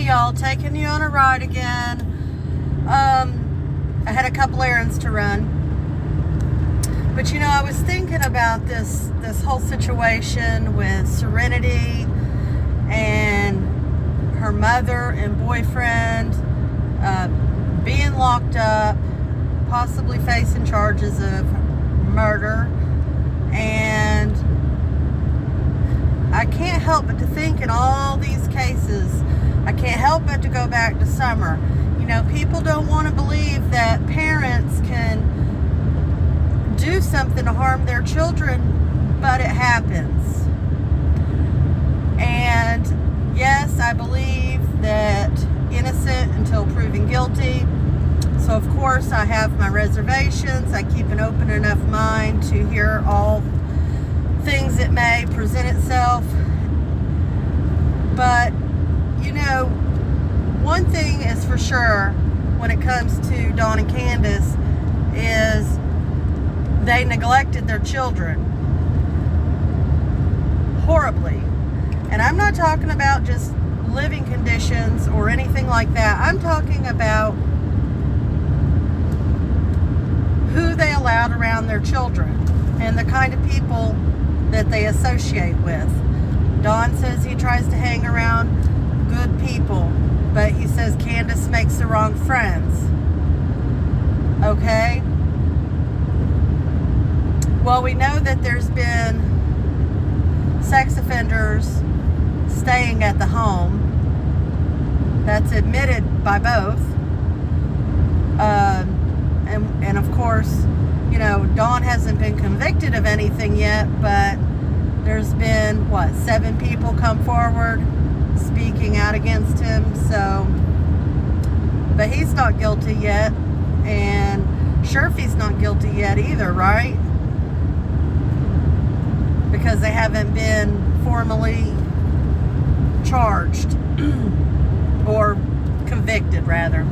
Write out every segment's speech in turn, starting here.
Hey y'all, taking you on a ride again. I had a couple errands to run. But you know, I was thinking about this whole situation with Serenity and her mother and boyfriend being locked up, possibly facing charges of murder. And I can't help but to think in all these cases, I can't help but to go back to Summer. You know, people don't want to believe that parents can do something to harm their children, but it happens. And yes, I believe that innocent until proven guilty. So of course I have my reservations. I keep an open enough mind to hear all things that may present itself. But you know, one thing is for sure when it comes to Dawn and Candace is they neglected their children horribly. And I'm not talking about just living conditions or anything like that. I'm talking about who they allowed around their children and the kind of people that they associate with. Don says he tries to hang around good people, but he says Candace makes the wrong friends. Okay? Well, we know that there's been sex offenders staying at the home. That's admitted by both. And of course, you know, Dawn hasn't been convicted of anything yet, but there's been, 7 people come forward speaking out against him. So, but he's not guilty yet, and Sherfy's not guilty yet either, right? Because they haven't been formally charged or convicted, rather.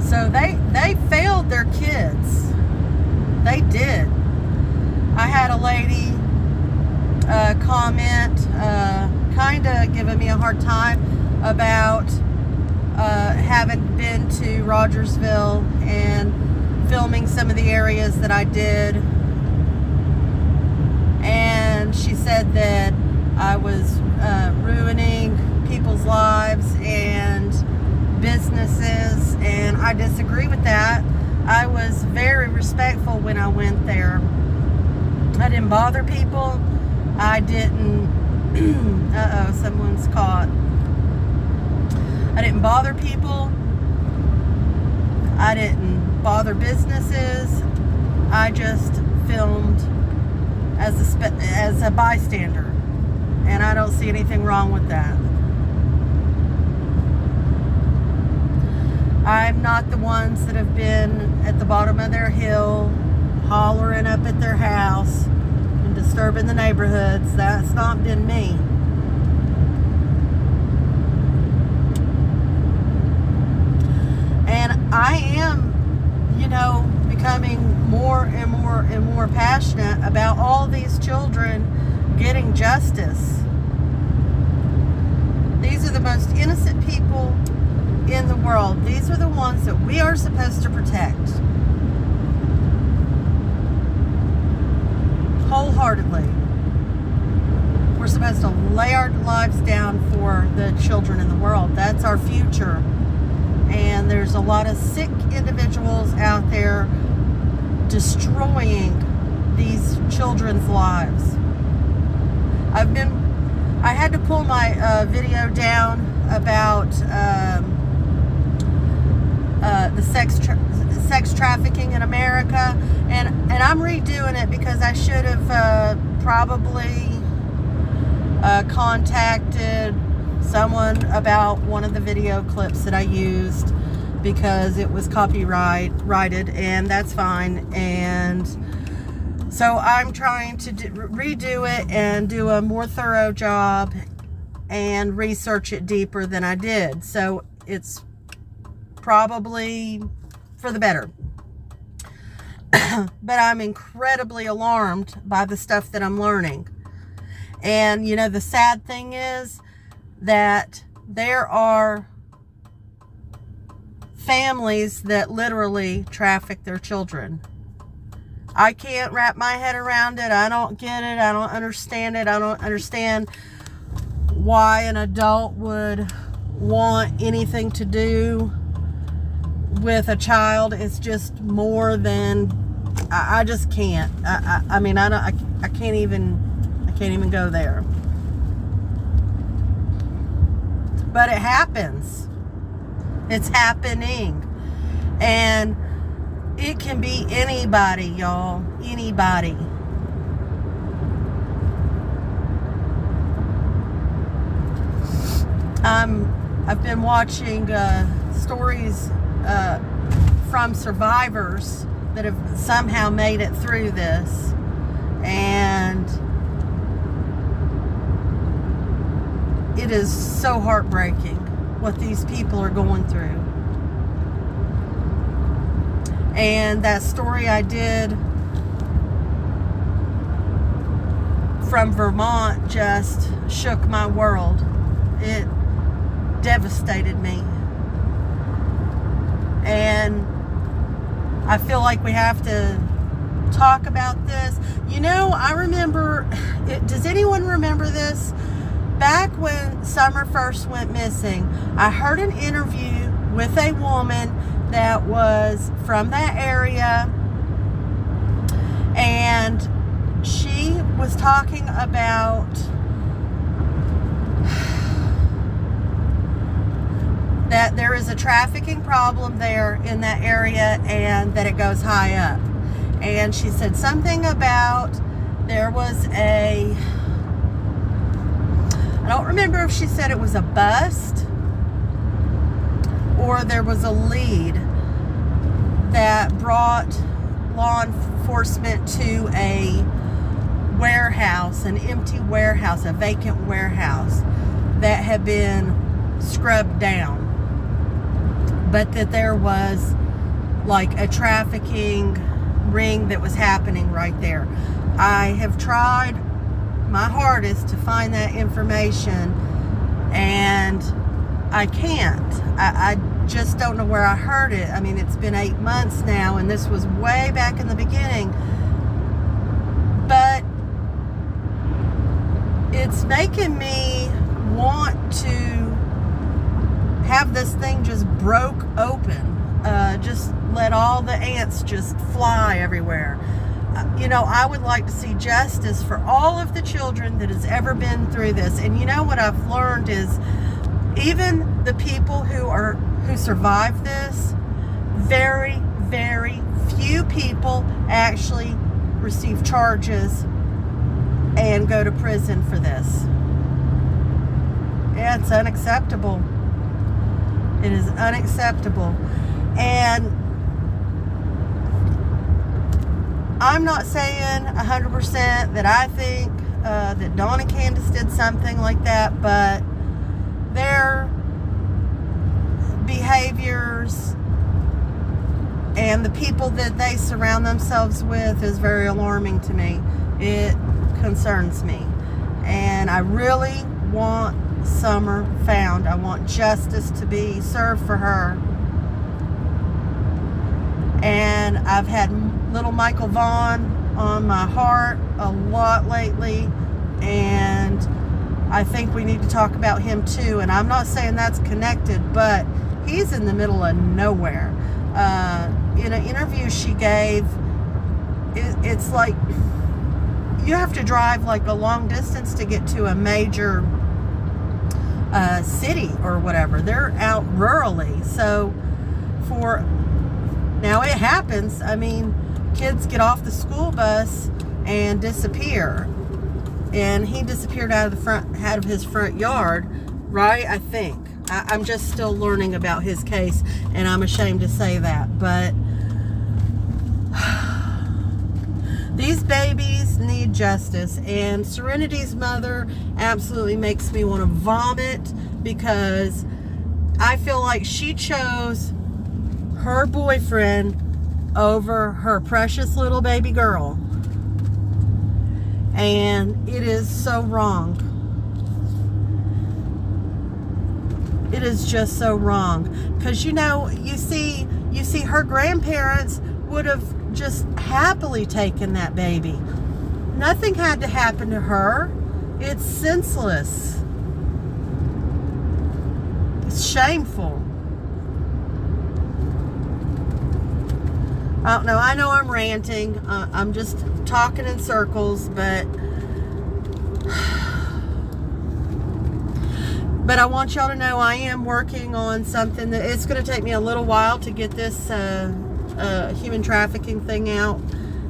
So they failed their kids. They did. I had a lady comment, kind of giving me a hard time about having been to Rogersville and filming some of the areas that I did. And she said that I was ruining people's lives and businesses, and I disagree with that. I was very respectful when I went there. I didn't bother people. I didn't uh-oh, someone's caught. I didn't bother people. I didn't bother businesses. I just filmed as a bystander, and I don't see anything wrong with that. I'm not the ones that have been at the bottom of their hill, hollering up at their house and disturbing the neighborhoods. That's not been me. And I am, you know, becoming more and more and more passionate about all these children getting justice. These are the most innocent people in the world. These are the ones that we are supposed to protect wholeheartedly. We're supposed to lay our lives down for the children in the world. That's our future. And there's a lot of sick individuals out there destroying these children's lives. I had to pull my video down about the sex trafficking in America, and I'm redoing it because I should have probably contacted someone about one of the video clips that I used, because it was copyrighted, and that's fine. And so I'm trying to redo it and do a more thorough job and research it deeper than I did. So it's probably for the better. But I'm incredibly alarmed by the stuff that I'm learning. And, you know, the sad thing is that there are families that literally traffic their children. I can't wrap my head around it. I don't get it. I don't understand it. I don't understand why an adult would want anything to do with a child. It's just more than, I just can't. I mean, I can't even go there. But it happens. It's happening. And it can be anybody, y'all. Anybody. I've been watching stories from survivors that have somehow made it through this. And it is so heartbreaking what these people are going through. And that story I did from Vermont just shook my world. It devastated me. And I feel like we have to talk about this. You know, I remember, does anyone remember this? Back when Summer first went missing, I heard an interview with a woman that was from that area, and she was talking about that there is a trafficking problem there in that area and that it goes high up. And she said something about there was I don't remember if she said it was a bust or there was a lead that brought law enforcement to a warehouse, an empty warehouse, a vacant warehouse that had been scrubbed down. But that there was like a trafficking ring that was happening right there. I have tried my hardest to find that information and I can't. I just don't know where I heard it. I mean, it's been 8 months now and this was way back in the beginning. But it's making me want to have this thing just broke open. Just let all the ants just fly everywhere. You know, I would like to see justice for all of the children that has ever been through this. And you know what I've learned is even the people who survived this, very, very few people actually receive charges and go to prison for this. Yeah, it's unacceptable. It is unacceptable. And I'm not saying 100% that I think that Dawn and Candace did something like that, but their behaviors and the people that they surround themselves with is very alarming to me. It concerns me. And I really want Summer found. I want justice to be served for her. And I've had little Michael Vaughn on my heart a lot lately, and I think we need to talk about him too. And I'm not saying that's connected, but he's in the middle of nowhere. In an interview she gave, it's like you have to drive like a long distance to get to a major city or whatever. They're out rurally. So now it happens. I mean, kids get off the school bus and disappear. And he disappeared out of his front yard, right? I think. I'm just still learning about his case, and I'm ashamed to say that. But these babies need justice, and Serenity's mother absolutely makes me want to vomit because I feel like she chose her boyfriend over her precious little baby girl. And it is so wrong. It is just so wrong. Because, you see her grandparents would have just happily taken that baby. Nothing had to happen to her. It's senseless. It's shameful. I don't know. I know I'm ranting. I'm just talking in circles, but I want y'all to know I am working on something that it's going to take me a little while to get this human trafficking thing out,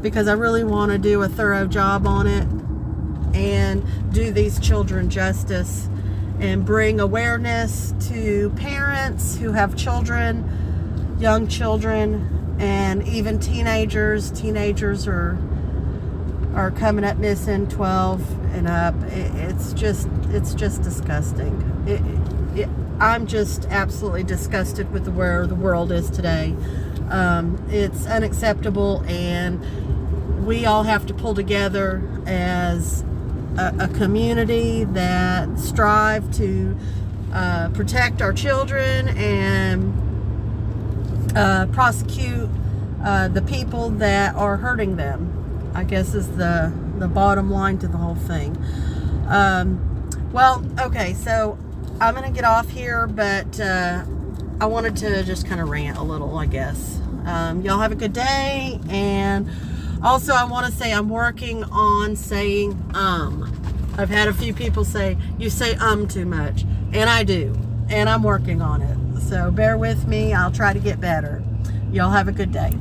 because I really want to do a thorough job on it and do these children justice and bring awareness to parents who have children, young children, and even teenagers. Teenagers are coming up missing, 12 and up. It's just disgusting. I'm just absolutely disgusted with where the world is today. It's unacceptable, and we all have to pull together as a community that strive to protect our children and prosecute the people that are hurting them, I guess, is the bottom line to the whole thing. Well, okay, so I'm going to get off here, but I wanted to just kind of rant a little, I guess. Y'all have a good day, and also I want to say I'm working on saying I've had a few people say, you say too much, and I do, and I'm working on it. So bear with me. I'll try to get better. Y'all have a good day.